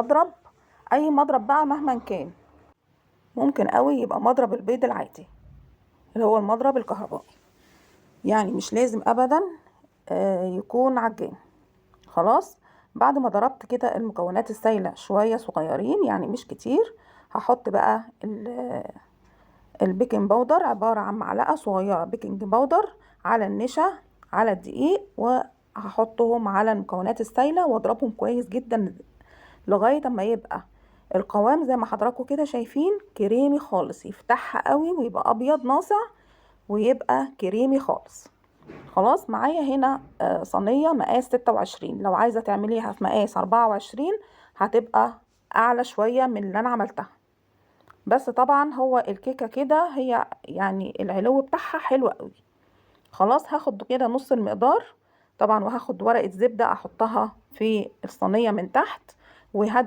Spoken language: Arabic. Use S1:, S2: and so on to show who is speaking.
S1: مضرب، اي مضرب بقى مهما كان. ممكن قوي يبقى مضرب البيض العادي اللي هو المضرب الكهربائي، يعني مش لازم ابدا يكون عجان. خلاص، بعد ما ضربت كده المكونات السايلة شوية صغيرين يعني مش كتير، هحط بقى البيكنج باودر، عبارة عن معلقة صغيرة بيكنج باودر على النشا على الدقيق، وهحطهم على المكونات السايلة واضربهم كويس جدا لغاية اما يبقى القوام زي ما حضراتكم كده شايفين كريمي خالص، يفتحها قوي ويبقى ابيض ناصع ويبقى كريمي خالص. خلاص، معايا هنا صينية مقاس 26، لو عايزة تعمليها في مقاس 24 هتبقى اعلى شوية من اللي انا عملتها. بس طبعا هو الكيكة كده هي يعني العلو بتاعها حلو قوي. خلاص، هاخد كده نص المقدار طبعا، وهاخد ورقة زبدة احطها في الصينية من تحت، وهدهن